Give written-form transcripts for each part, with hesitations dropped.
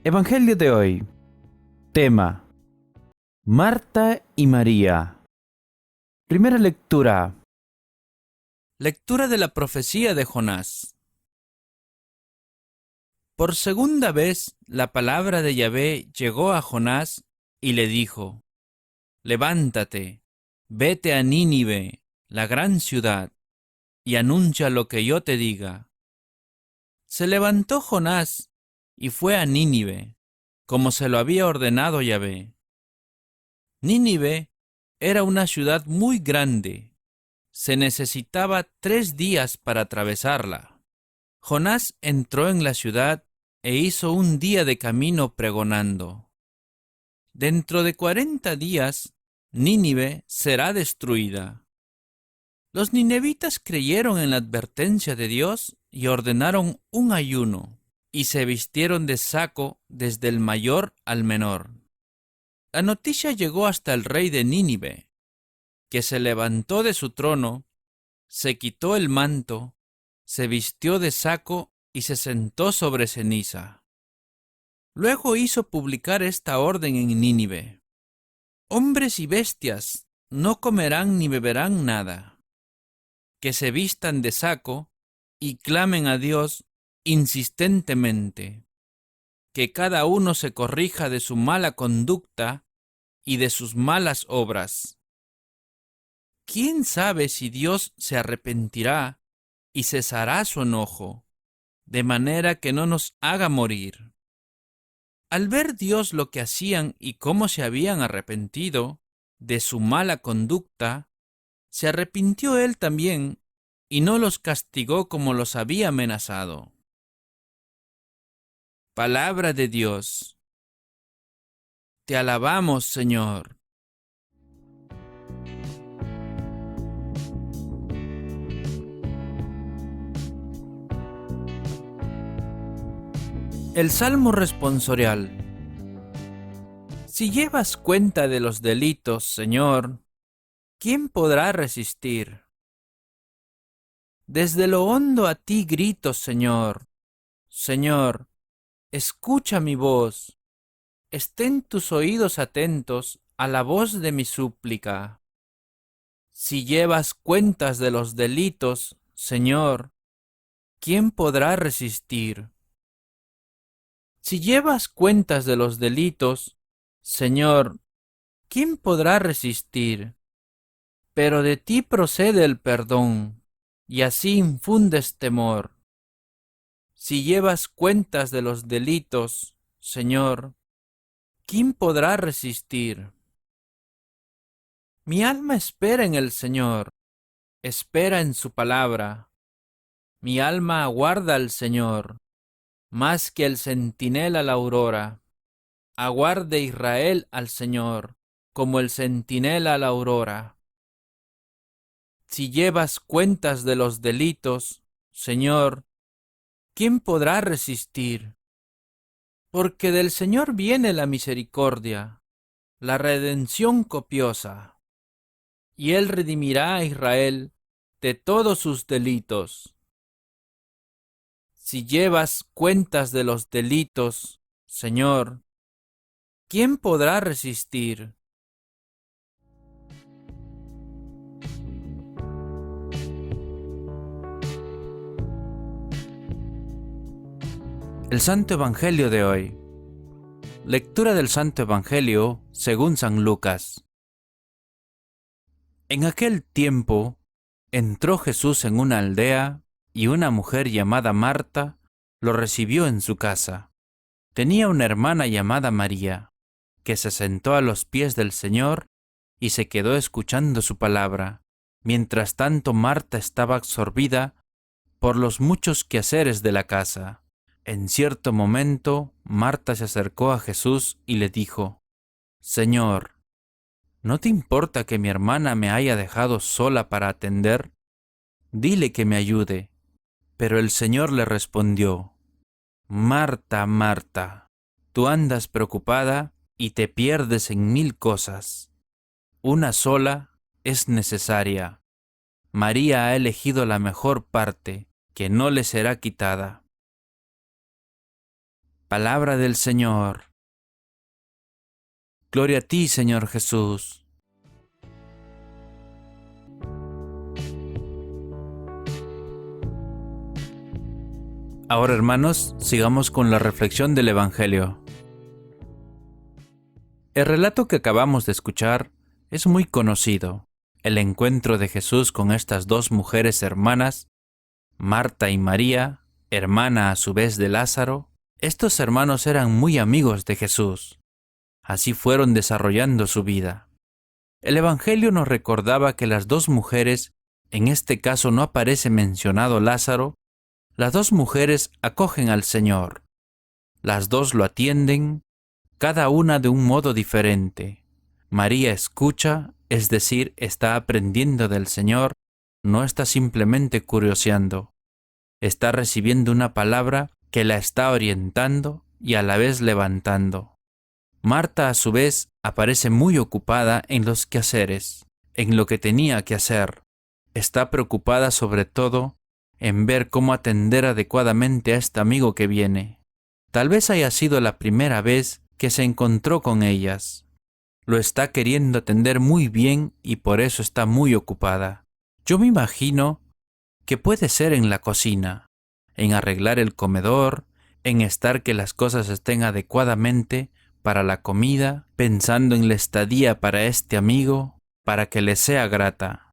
Evangelio de hoy. Tema: Marta y María. Primera lectura. Lectura de la profecía de Jonás. Por segunda vez la palabra de Yahvé llegó a Jonás y le dijo: Levántate, vete a Nínive, la gran ciudad, y anuncia lo que yo te diga. Se levantó Jonás y fue a Nínive, como se lo había ordenado Yahvé. Nínive era una ciudad muy grande. Se necesitaba 3 días para atravesarla. Jonás entró en la ciudad e hizo un día de camino pregonando: Dentro de 40 días, Nínive será destruida. Los ninevitas creyeron en la advertencia de Dios y ordenaron un ayuno, y se vistieron de saco desde el mayor al menor. La noticia llegó hasta el rey de Nínive, que se levantó de su trono, se quitó el manto, se vistió de saco y se sentó sobre ceniza. Luego hizo publicar esta orden en Nínive: Hombres y bestias no comerán ni beberán nada. Que se vistan de saco y clamen a Dios insistentemente. Que cada uno se corrija de su mala conducta y de sus malas obras. ¿Quién sabe si Dios se arrepentirá y cesará su enojo, de manera que no nos haga morir? Al ver Dios lo que hacían y cómo se habían arrepentido de su mala conducta, se arrepintió él también y no los castigó como los había amenazado. Palabra de Dios. Te alabamos, Señor. El Salmo responsorial. Si llevas cuenta de los delitos, Señor, ¿quién podrá resistir? Desde lo hondo a ti grito, Señor. Señor, escucha mi voz. Estén tus oídos atentos a la voz de mi súplica. Si llevas cuentas de los delitos, Señor, ¿quién podrá resistir? Si llevas cuentas de los delitos, Señor, ¿quién podrá resistir? Pero de ti procede el perdón, y así infundes temor. Si llevas cuentas de los delitos, Señor, ¿quién podrá resistir? Mi alma espera en el Señor, espera en su palabra. Mi alma aguarda al Señor, más que el centinela la aurora. Aguarde Israel al Señor, como el centinela a la aurora. Si llevas cuentas de los delitos, Señor, ¿quién podrá resistir? Porque del Señor viene la misericordia, la redención copiosa, y Él redimirá a Israel de todos sus delitos. Si llevas cuentas de los delitos, Señor, ¿quién podrá resistir? El Santo Evangelio de hoy. Lectura del Santo Evangelio según San Lucas. En aquel tiempo entró Jesús en una aldea y una mujer llamada Marta lo recibió en su casa. Tenía una hermana llamada María, que se sentó a los pies del Señor y se quedó escuchando su palabra. Mientras tanto, Marta estaba absorbida por los muchos quehaceres de la casa. En cierto momento, Marta se acercó a Jesús y le dijo: Señor, ¿no te importa que mi hermana me haya dejado sola para atender? Dile que me ayude. Pero el Señor le respondió: Marta, Marta, tú andas preocupada y te pierdes en 1000 cosas. Una sola es necesaria. María ha elegido la mejor parte, que no le será quitada. Palabra del Señor. Gloria a ti, Señor Jesús. Ahora, hermanos, sigamos con la reflexión del Evangelio. El relato que acabamos de escuchar es muy conocido. El encuentro de Jesús con estas dos mujeres hermanas, Marta y María, hermana a su vez de Lázaro. Estos hermanos eran muy amigos de Jesús. Así fueron desarrollando su vida. El Evangelio nos recordaba que las dos mujeres, en este caso no aparece mencionado Lázaro, las dos mujeres acogen al Señor. Las dos lo atienden, cada una de un modo diferente. María escucha, es decir, está aprendiendo del Señor, no está simplemente curioseando. Está recibiendo una palabra que la está orientando y a la vez levantando. Marta, a su vez, aparece muy ocupada en los quehaceres, en lo que tenía que hacer. Está preocupada sobre todo en ver cómo atender adecuadamente a este amigo que viene. Tal vez haya sido la primera vez que se encontró con ellas. Lo está queriendo atender muy bien y por eso está muy ocupada. Yo me imagino que puede ser en la cocina, en arreglar el comedor, en estar que las cosas estén adecuadamente para la comida, pensando en la estadía para este amigo, para que le sea grata.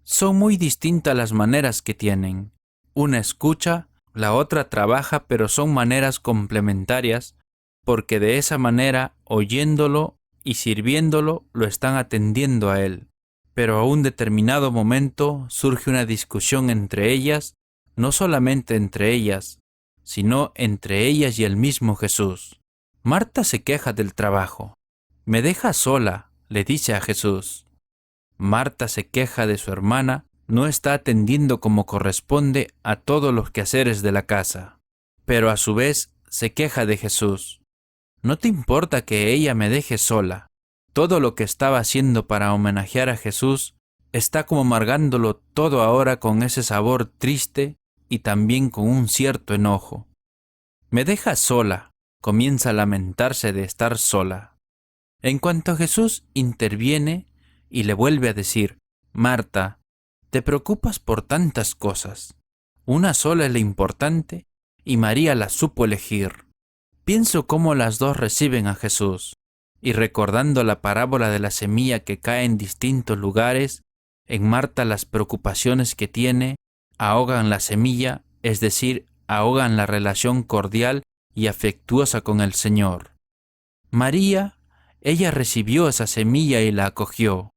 Son muy distintas las maneras que tienen. Una escucha, la otra trabaja, pero son maneras complementarias, porque de esa manera, oyéndolo y sirviéndolo, lo están atendiendo a él. Pero a un determinado momento surge una discusión entre ellas, no solamente entre ellas, sino entre ellas y el mismo Jesús. Marta se queja del trabajo. «Me deja sola», le dice a Jesús. Marta se queja de su hermana, no está atendiendo como corresponde a todos los quehaceres de la casa. Pero a su vez se queja de Jesús. «¿No te importa que ella me deje sola?» Todo lo que estaba haciendo para homenajear a Jesús está como amargándolo todo ahora con ese sabor triste y también con un cierto enojo. «Me deja sola», comienza a lamentarse de estar sola. En cuanto Jesús interviene y le vuelve a decir: «Marta, te preocupas por tantas cosas. Una sola es la importante y María la supo elegir». Pienso cómo las dos reciben a Jesús, y recordando la parábola de la semilla que cae en distintos lugares, en Marta las preocupaciones que tiene ahogan la semilla, es decir, ahogan la relación cordial y afectuosa con el Señor. María, ella recibió esa semilla y la acogió.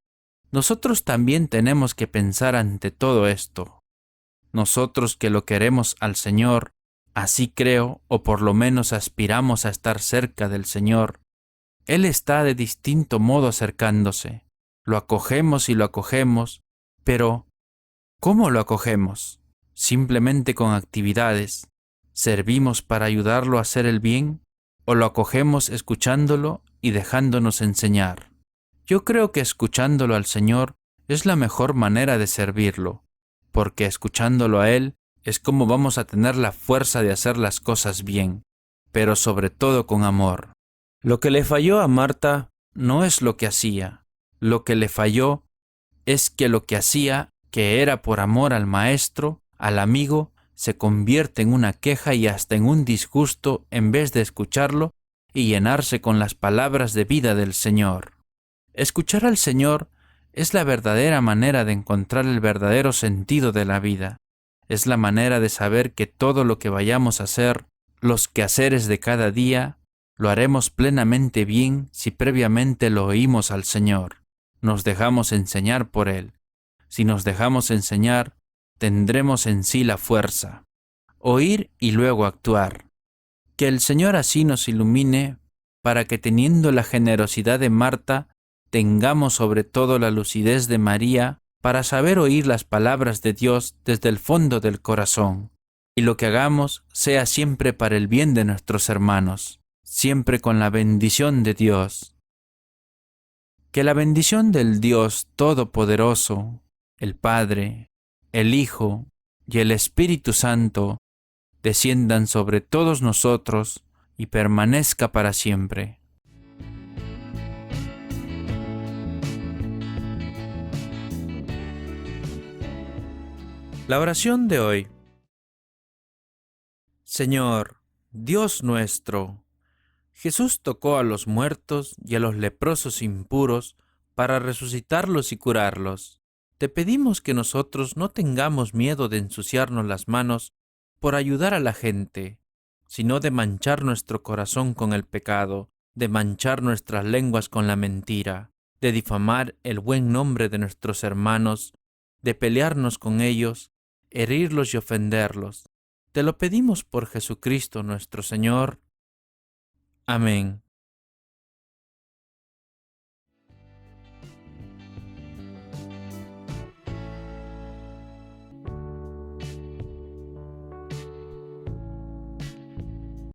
Nosotros también tenemos que pensar ante todo esto. Nosotros que lo queremos al Señor, así creo, o por lo menos aspiramos a estar cerca del Señor, Él está de distinto modo acercándose. Lo acogemos y lo acogemos, pero ¿cómo lo acogemos? ¿Simplemente con actividades? ¿Servimos para ayudarlo a hacer el bien? ¿O lo acogemos escuchándolo y dejándonos enseñar? Yo creo que escuchándolo al Señor es la mejor manera de servirlo, porque escuchándolo a Él es como vamos a tener la fuerza de hacer las cosas bien, pero sobre todo con amor. Lo que le falló a Marta no es lo que hacía. Lo que le falló es que lo que hacía, que era por amor al maestro, al amigo, se convierte en una queja y hasta en un disgusto en vez de escucharlo y llenarse con las palabras de vida del Señor. Escuchar al Señor es la verdadera manera de encontrar el verdadero sentido de la vida. Es la manera de saber que todo lo que vayamos a hacer, los quehaceres de cada día, lo haremos plenamente bien si previamente lo oímos al Señor. Nos dejamos enseñar por Él. Si nos dejamos enseñar, tendremos en sí la fuerza. Oír y luego actuar. Que el Señor así nos ilumine para que teniendo la generosidad de Marta, tengamos sobre todo la lucidez de María para saber oír las palabras de Dios desde el fondo del corazón. Y lo que hagamos sea siempre para el bien de nuestros hermanos, siempre con la bendición de Dios. Que la bendición del Dios Todopoderoso, el Padre, el Hijo y el Espíritu Santo desciendan sobre todos nosotros y permanezca para siempre. La oración de hoy. Señor, Dios nuestro, Jesús tocó a los muertos y a los leprosos impuros para resucitarlos y curarlos. Te pedimos que nosotros no tengamos miedo de ensuciarnos las manos por ayudar a la gente, sino de manchar nuestro corazón con el pecado, de manchar nuestras lenguas con la mentira, de difamar el buen nombre de nuestros hermanos, de pelearnos con ellos, herirlos y ofenderlos. Te lo pedimos por Jesucristo nuestro Señor. Amén.